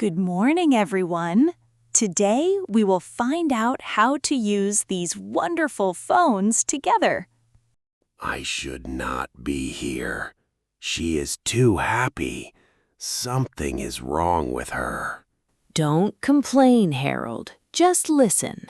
Good morning, everyone. Today, we will find out how to use these wonderful phones together. I should not be here. She is too happy. Something is wrong with her. Don't complain, Harold. Just listen.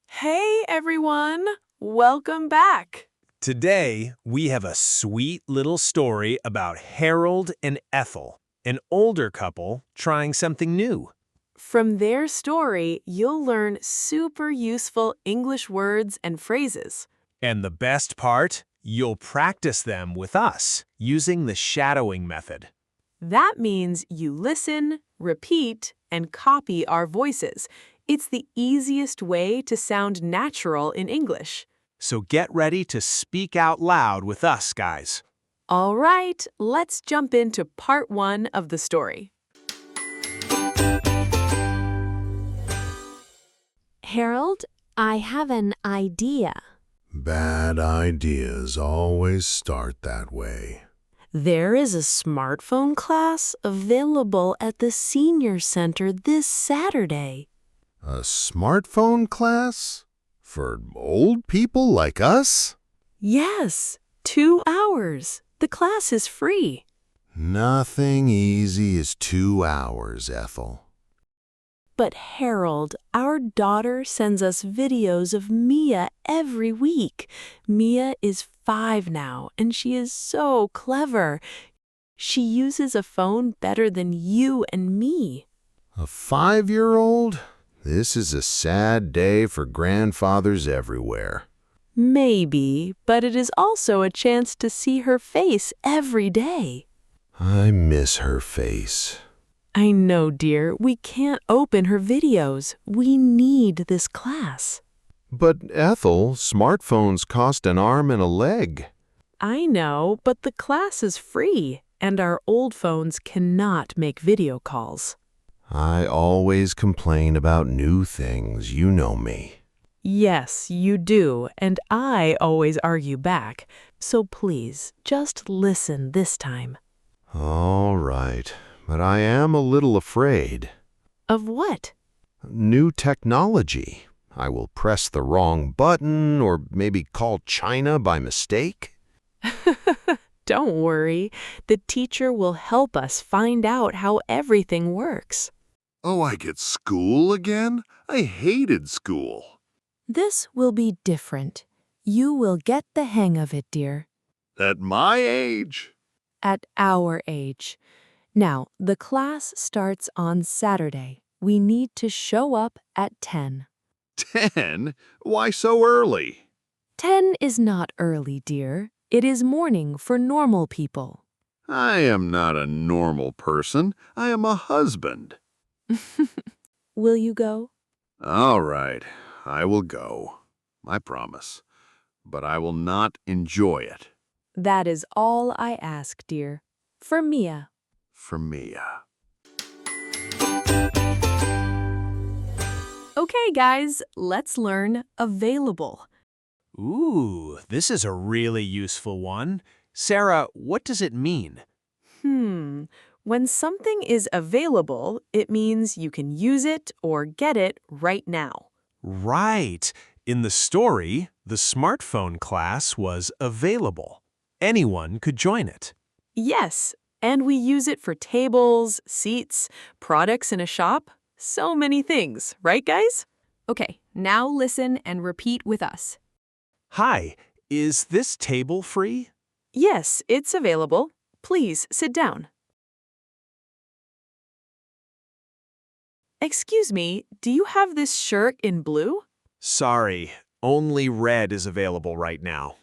Hey, everyone. Welcome back. Today, we have a sweet little story about Harold and Ethel, an older couple trying something new. From their story, you'll learn super useful English words and phrases. And the best part, you'll practice them with us using the shadowing method. That means you listen, repeat, and copy our voices. It's the easiest way to sound natural in English. So get ready to speak out loud with us, guys. All right, let's jump into part 1 of the story. Harold, I have an idea. Bad ideas always start that way. There is a smartphone class available at the Senior Center this Saturday. A smartphone class? For old people like us? Yes, 2 hours. The class is free. Nothing easy as 2 hours, Ethel. But Harold, our daughter sends us videos of Mia every week. Mia is 5 now, and she is so clever. She uses a phone better than you and me. A 5-year-old? This is a sad day for grandfathers everywhere. Maybe, but it is also a chance to see her face every day. I miss her face. I know, dear. We can't open her videos. We need this class. But Ethel, smartphones cost an arm and a leg. I know, but the class is free, and our old phones cannot make video calls. I always complain about new things, you know me. Yes, you do, and I always argue back. So please, just listen this time. All right, but I am a little afraid. Of what? New technology. I will press the wrong button or maybe call China by mistake. Don't worry. The teacher will help us find out how everything works. Oh, I get school again? I hated school. This will be different. You will get the hang of it, dear. At my age? At our age. Now, the class starts on Saturday. We need to show up at 10. 10? Why so early? 10 is not early, dear. It is morning for normal people. I am not a normal person. I am a husband. Will you go? All right, I will go. I promise. But I will not enjoy it. That is all I ask, dear. For Mia. For Mia. Okay, guys, let's learn available. Ooh, this is a really useful one. Sarah, what does it mean? When something is available, it means you can use it or get it right now. Right. In the story, the smartphone class was available. Anyone could join it. Yes, and we use it for tables, seats, products in a shop, so many things, right, guys? Okay, now listen and repeat with us. Hi, is this table free? Yes, it's available. Please sit down. Excuse me, do you have this shirt in blue? Sorry, only red is available right now.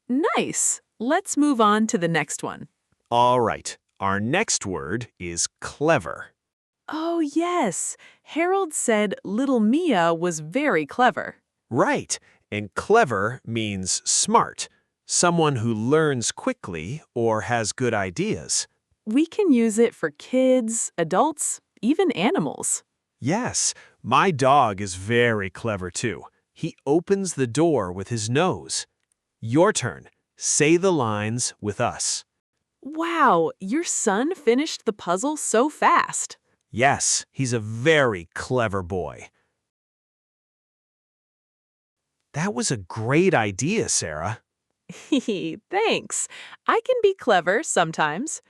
Nice. Let's move on to the next one. All right, our next word is clever. Oh, yes. Harold said little Mia was very clever. Right, and clever means smart, someone who learns quickly or has good ideas. We can use it for kids, adults, even animals. Yes, my dog is very clever too. He opens the door with his nose. Your turn. Say the lines with us. Wow, your son finished the puzzle so fast. Yes, he's a very clever boy. That was a great idea, Sarah. Thanks. I can be clever sometimes.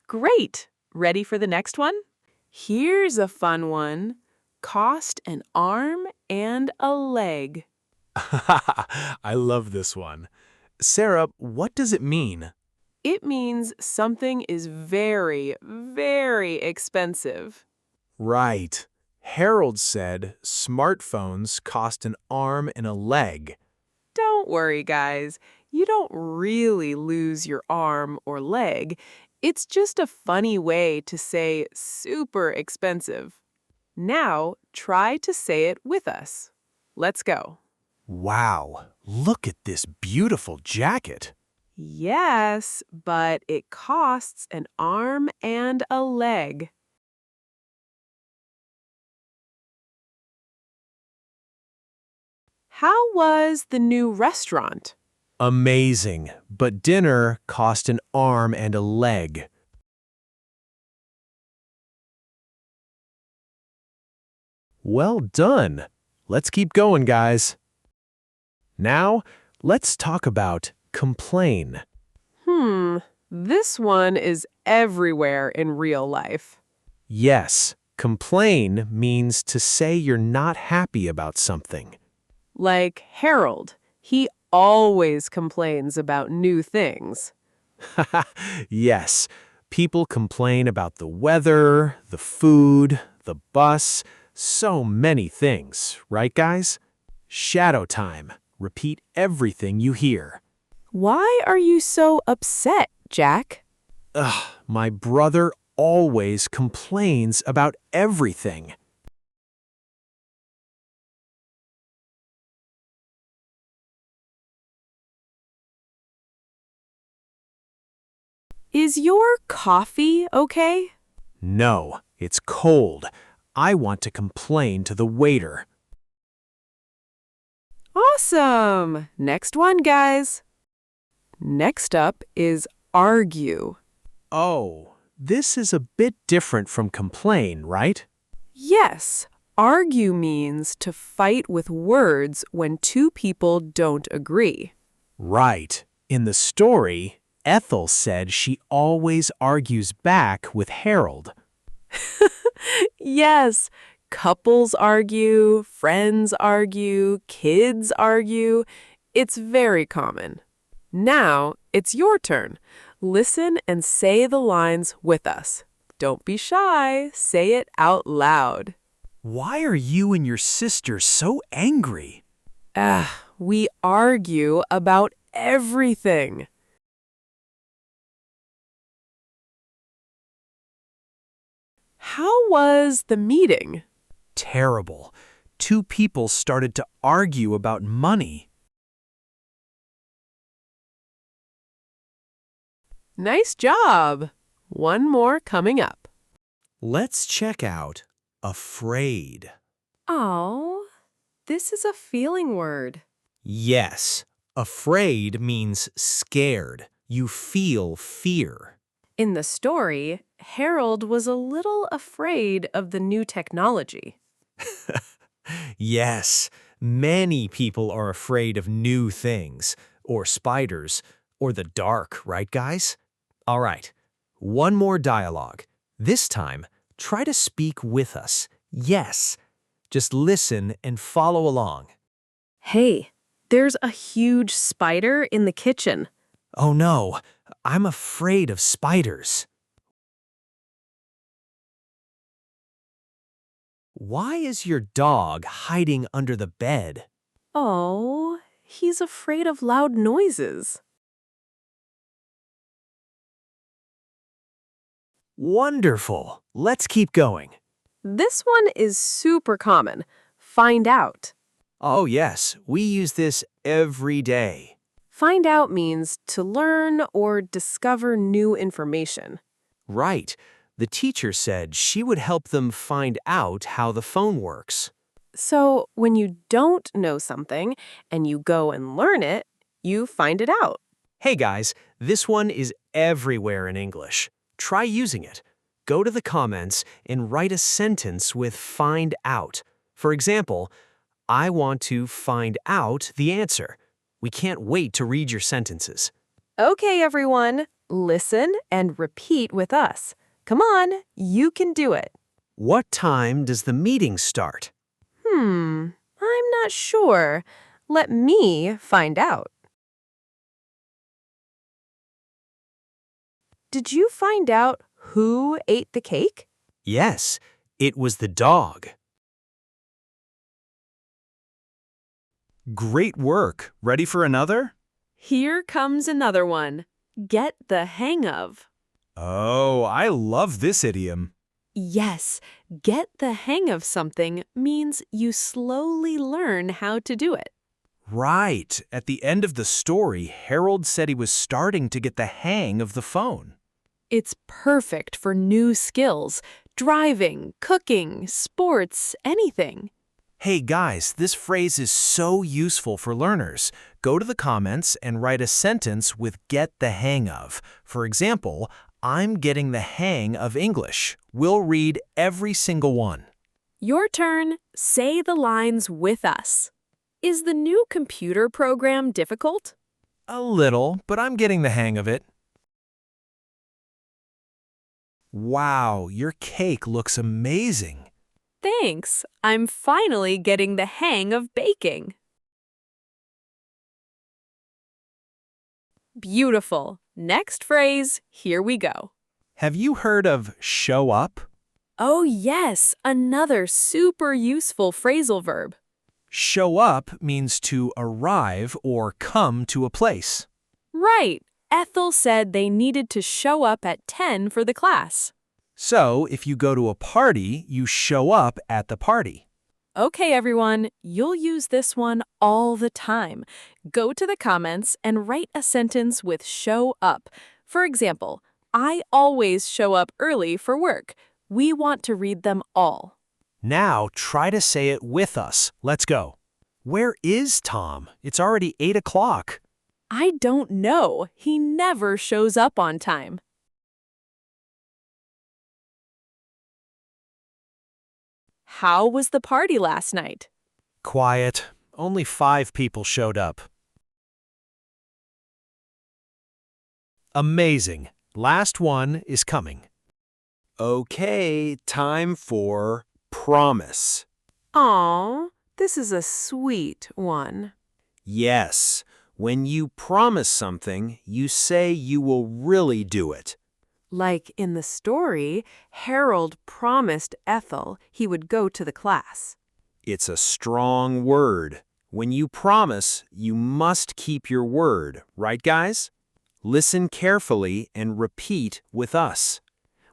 Great. Ready for the next one? Here's a fun one. Cost an arm and a leg. I love this one. Sarah, what does it mean? It means something is very, very expensive. Right. Harold said smartphones cost an arm and a leg. Don't worry, guys. You don't really lose your arm or leg. It's just a funny way to say super expensive. Now, try to say it with us. Let's go. Wow, look at this beautiful jacket. Yes, but it costs an arm and a leg. How was the new restaurant? Amazing, but dinner cost an arm and a leg. Well done. Let's keep going, guys. Now, let's talk about complain. This one is everywhere in real life. Yes, complain means to say you're not happy about something. Like Harold, he always complains about new things. Yes, people complain about the weather, the food, the bus, so many things, right guys? Shadow time. Repeat everything you hear. Why are you so upset, Jack? Ugh, my brother always complains about everything. Is your coffee okay? No, it's cold. I want to complain to the waiter. Awesome! Next one, guys. Next up is argue. Oh, this is a bit different from complain, right? Yes, argue means to fight with words when two people don't agree. Right. In the story, Ethel said she always argues back with Harold. Yes, couples argue, friends argue, kids argue. It's very common. Now, it's your turn. Listen and say the lines with us. Don't be shy. Say it out loud. Why are you and your sister so angry? We argue about everything. How was the meeting? Terrible. Two people started to argue about money. Nice job. One more coming up. Let's check out afraid. Oh, this is a feeling word. Yes, afraid means scared. You feel fear. In the story, Harold was a little afraid of the new technology. Yes, many people are afraid of new things, or spiders, or the dark, right guys? All right, one more dialogue. This time, try to speak with us. Yes, just listen and follow along. Hey, there's a huge spider in the kitchen. Oh no, I'm afraid of spiders. Why is your dog hiding under the bed? Oh, he's afraid of loud noises. Wonderful. Let's keep going. This one is super common. Find out. Oh yes, we use this every day. Find out means to learn or discover new information. Right. The teacher said she would help them find out how the phone works. So when you don't know something and you go and learn it, you find it out. Hey guys, this one is everywhere in English. Try using it. Go to the comments and write a sentence with find out. For example, I want to find out the answer. We can't wait to read your sentences. Okay, everyone, listen and repeat with us. Come on, you can do it. What time does the meeting start? I'm not sure. Let me find out. Did you find out who ate the cake? Yes, it was the dog. Great work. Ready for another? Here comes another one. Get the hang of. Oh, I love this idiom. Yes, get the hang of something means you slowly learn how to do it. Right. At the end of the story, Harold said he was starting to get the hang of the phone. It's perfect for new skills, driving, cooking, sports, anything. Hey guys, this phrase is so useful for learners. Go to the comments and write a sentence with get the hang of. For example, I'm getting the hang of English. We'll read every single one. Your turn. Say the lines with us. Is the new computer program difficult? A little, but I'm getting the hang of it. Wow, your cake looks amazing. Thanks. I'm finally getting the hang of baking. Beautiful. Next phrase. Here we go. Have you heard of show up? Oh yes, another super useful phrasal verb. Show up means to arrive or come to a place. Right. Ethel said they needed to show up at 10 for the class. So, if you go to a party, you show up at the party. Okay, everyone, you'll use this one all the time. Go to the comments and write a sentence with show up. For example, I always show up early for work. We want to read them all. Now, try to say it with us. Let's go. Where is Tom? It's already 8 o'clock. I don't know. He never shows up on time. How was the party last night? Quiet. Only 5 people showed up. Amazing. Last one is coming. Okay, time for promise. Aw, this is a sweet one. Yes, when you promise something, you say you will really do it. Like in the story, Harold promised Ethel he would go to the class. It's a strong word. When you promise, you must keep your word, right guys? Listen carefully and repeat with us.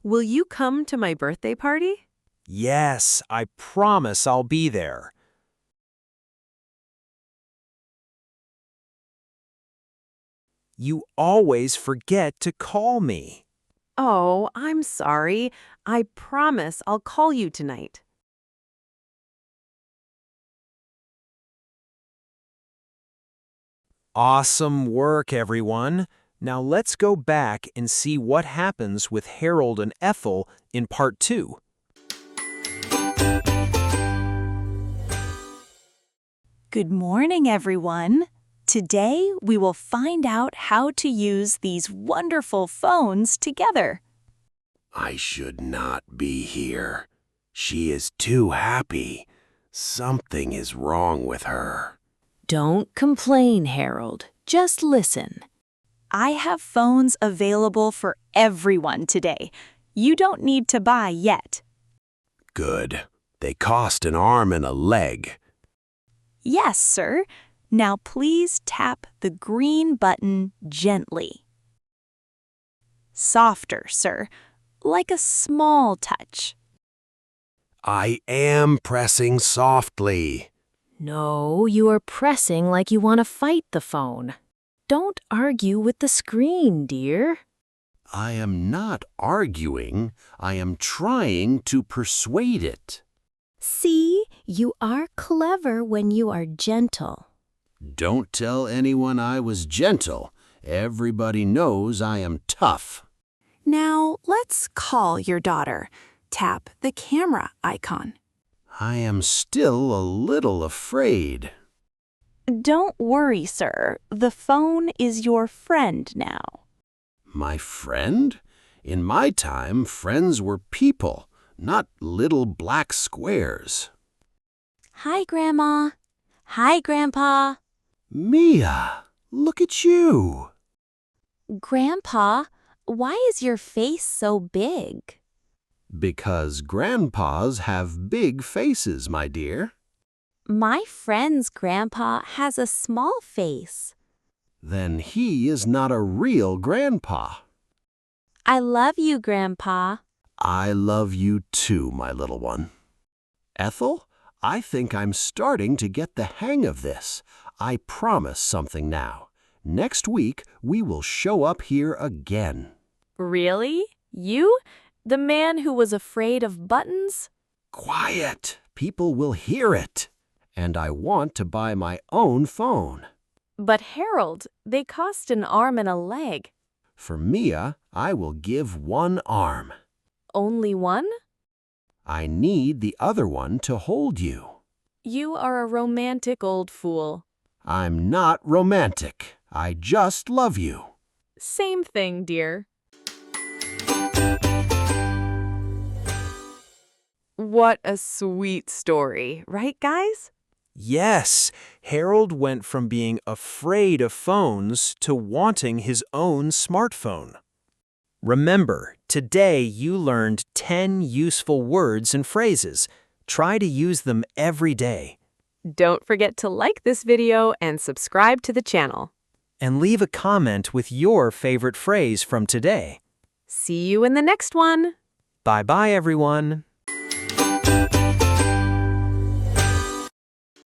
Will you come to my birthday party? Yes, I promise I'll be there. You always forget to call me. Oh, I'm sorry. I promise I'll call you tonight. Awesome work, everyone. Now let's go back and see what happens with Harold and Ethel in part 2. Good morning, everyone. Today, we will find out how to use these wonderful phones together. I should not be here. She is too happy. Something is wrong with her. Don't complain, Harold. Just listen. I have phones available for everyone today. You don't need to buy yet. Good. They cost an arm and a leg. Yes, sir. Now please tap the green button gently. Softer, sir, like a small touch. I am pressing softly. No, you are pressing like you want to fight the phone. Don't argue with the screen, dear. I am not arguing. I am trying to persuade it. See, You are clever when you are gentle. Don't tell anyone I was gentle. Everybody knows I am tough. Now, let's call your daughter. Tap the camera icon. I am still a little afraid. Don't worry, sir. The phone is your friend now. My friend? In my time, friends were people, not little black squares. Hi, Grandma. Hi, Grandpa. Mia, look at you. Grandpa, why is your face so big? Because grandpas have big faces, my dear. My friend's grandpa has a small face. Then he is not a real grandpa. I love you, Grandpa. I love you too, my little one. Ethel, I think I'm starting to get the hang of this. I promise something now. Next week, we will show up here again. Really? You? The man who was afraid of buttons? Quiet! People will hear it. And I want to buy my own phone. But Harold, they cost an arm and a leg. For Mia, I will give one arm. Only one? I need the other one to hold you. You are a romantic old fool. I'm not romantic. I just love you. Same thing, dear. What a sweet story, right, guys? Yes, Harold went from being afraid of phones to wanting his own smartphone. Remember, today you learned 10 useful words and phrases. Try to use them every day. Don't forget to like this video and subscribe to the channel. And leave a comment with your favorite phrase from today. See you in the next one. Bye-bye, everyone.